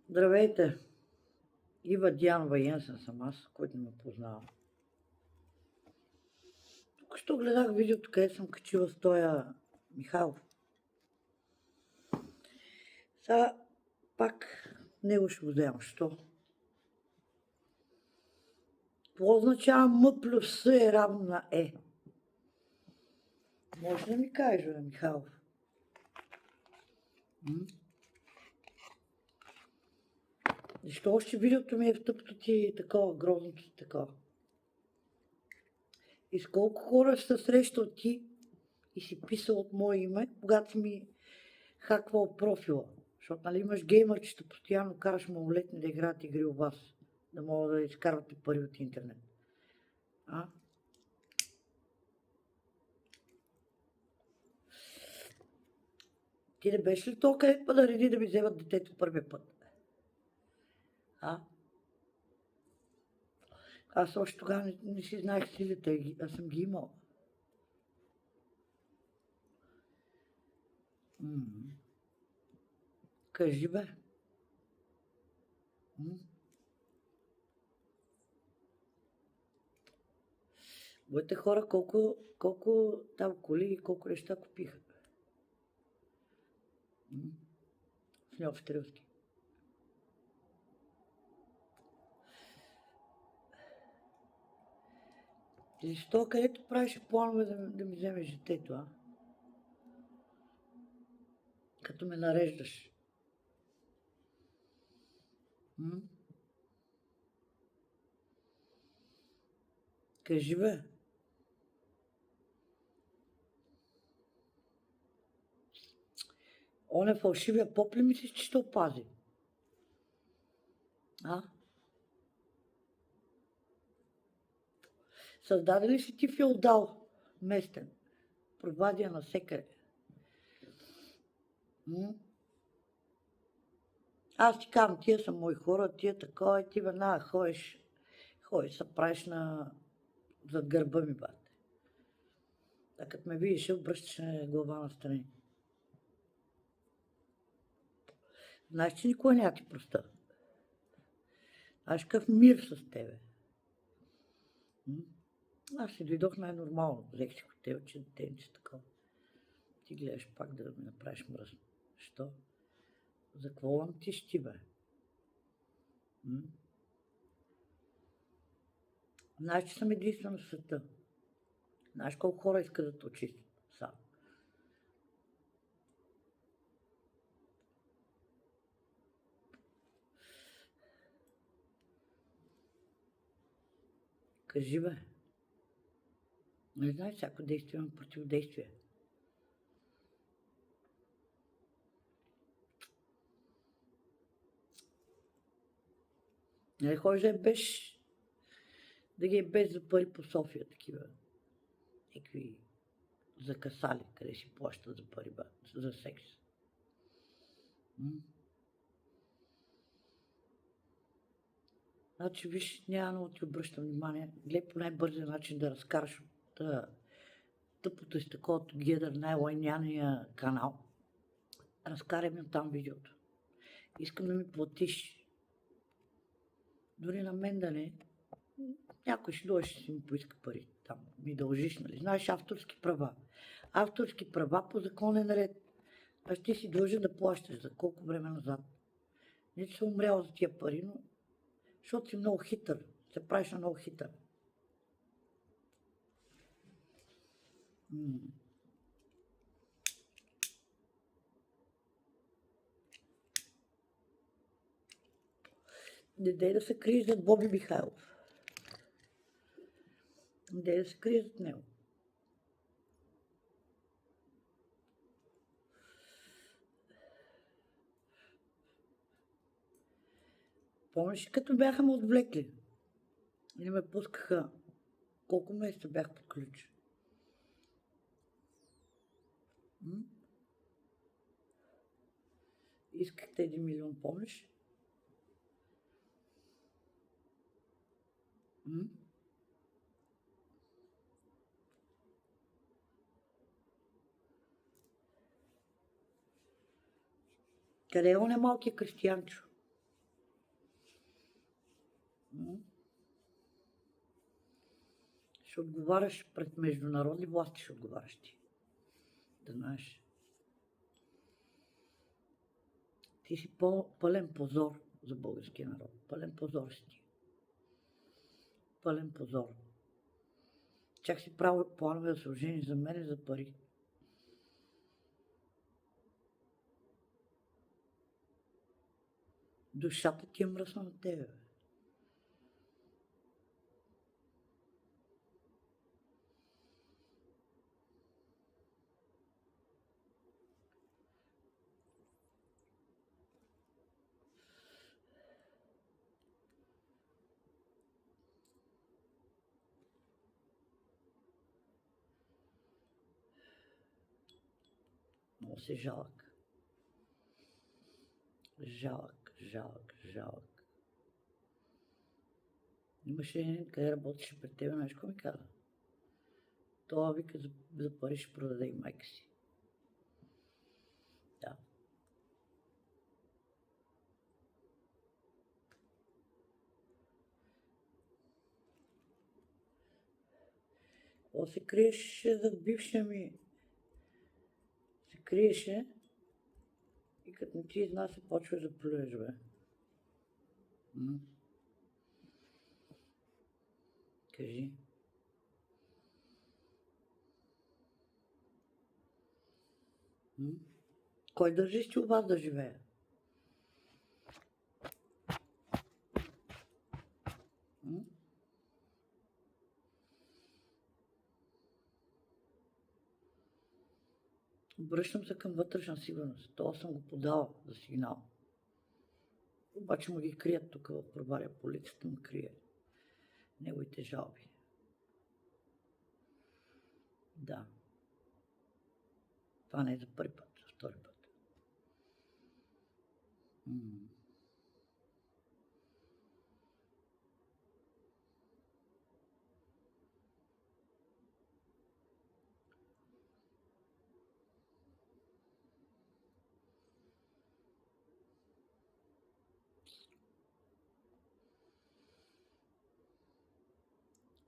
Здравейте! Ива Дианова Йенсен съм аз, който не ме познава. Току-що гледах видеото, където съм качила с тоя Михайлов. Сега пак него ще го вземам. Що? Какво означава М плюс С е равно на Е? Може да ми кажеш, бе, Михайлов? Защо още видеото ми е в тъпто ти такова, грозното ти такова? И с колко хора ще се срещал ти и си писал от мое име, когато си ми хаквал профила? Защото нали имаш геймърчета, постоянно караш малолетни да играят игри у вас, да могат да изкарвате пари от интернет. А? Ти не беше ли то, където па да реди да ми вземат детето първия път? А? Аз още тогава не си знаех силите, аз съм ги имал. Кажи, бе. Моите хора колко там коли и колко неща купиха. С неофитерски. Защо? Където правиш планове да ми вземеш детето, а? Като ме нареждаш. Кажи, бе. Он е фалшивия поп ли мислиш, че ще опази? А? Създаде ли си ти феодал местен? Провадия навсекъде. Аз ти казвам, тия са мои хора, тия такова и ти веднага ходиш, се правиш зад гърба ми, бате. А като ме видиш, обръщаш глава настрани. Знаеш, че никога няма ти проста. Аз какъв мир с тебе. Аз си дойдох най-нормално. Взех си хотелче, детенце, такова. Ти гледаш пак да ми направиш мръсно. Що? За какво ламтиш ти, бе? Знаеш, че съм единствена в света. Знаеш колко хора искат да те очистят сам. Кажи, бе. Не знаеш, всяко действие има противодействие. Не ходиш да ги е без за пари по София, такива. Някакви закасали, къде си плащат за пари, за секс. Значи, виж, няма много ти обръщам внимание. Гледай по най-бързия начин да разкараш от тъпото и с таковато гедър, най-лайняния канал. Разкарай ми там видеото. Искам да ми платиш. Дори на мен да не. Някой ще дойде, ще си ми поиска пари. Там ми дължиш, нали? Знаеш, авторски права. Авторски права по закон е наред. Аз ти си дължен да плащаш за колко време назад. Не че съм умрял за тия пари, но защото си много хитър. Се правиш на много хитър. Не дей да се криеш зад Боби Михайлов. Не дей да се криеш зад него. Помниш ли като бяха ме отвлекли? И не ме пускаха. Колко месеца бях под ключ? Искахте 1 милион, помниш? Къде е оня малкия Кристиянчо? ще отговаряш пред международни власти, ще отговаряш ти. Да знаеш. Ти си пълен позор за българския народ. Пълен позор си ти. Пълен позор. Чак си правил планове да се ожени за мен и за пари. Душата ти е мръсна на тебе. Много си жалък. Жалък. Имаше един, къде работеше при тебе, знаеш какво ми каза? Това вика за пари ще продаде и майка си. Да. Какво се криеше за бившия ми? Се криеше и като не ти изнася, почва да плюеш, бе. Кажи. Кой държиш ти у вас да живее? Обръщам се към вътрешна сигурност. Това съм го подал за сигнал. Обаче му ги крият тук в Провария. Полицията му крие неговите жалби. Да. Това не е за първи път, за втори път.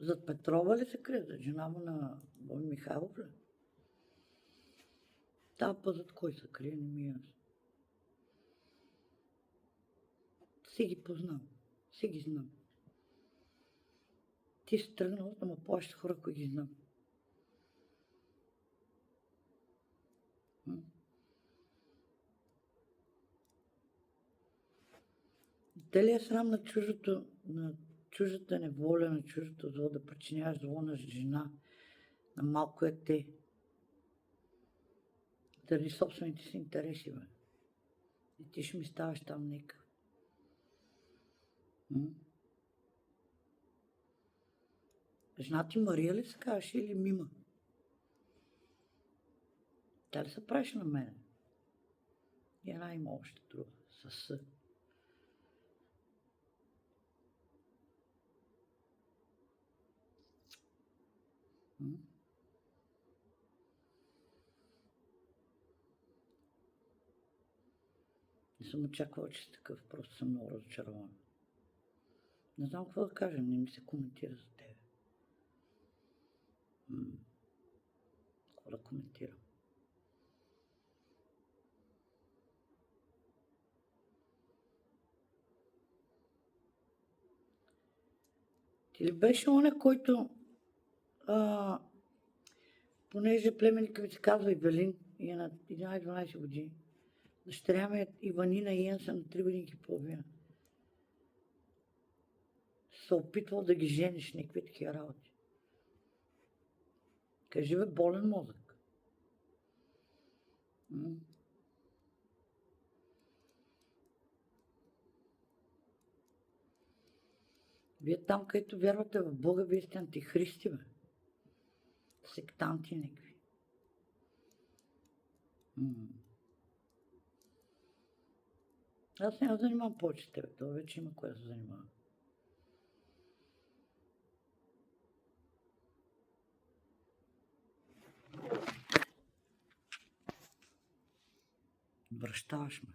Зад Петрова ли се крие? Зад жена му на Боми Михайлов ли? Да, зад кой се крие, не ми е ясно. Си ги познам. Си ги знам. Ти си тръгнал да ме плащат хора, които ги знам. Дали е срам на чуждата неволя, на чуждото зло, да причиняваш зло на жена, на малко дете, заради собствените си интереси, бе. И ти ще ми ставаш там нека. Жена ти Мария ли се казваше или Мима? Тя ли се правиш на мене? И една има още друга, със Не съм очаквала, че си такъв, просто съм много разочарована. Не знам какво да кажа, не ми се коментира за тебе. Какво да коментирам? Ти ли беше оня, който, понеже племенника ми се казва Ивелин и е на 11-12 години, дъщеря ми е Иванина и Йен са на 3 години и половина. Се опитвал да ги жениш, някакви такива работи. Кажи, бе, болен мозък. Вие там, където вярвате в Бога, вие сте антихристи, бе. Сектанти някакви. Аз няма да занимавам повече с тебе, това вече има кое да се занимава. Връщаваш ме.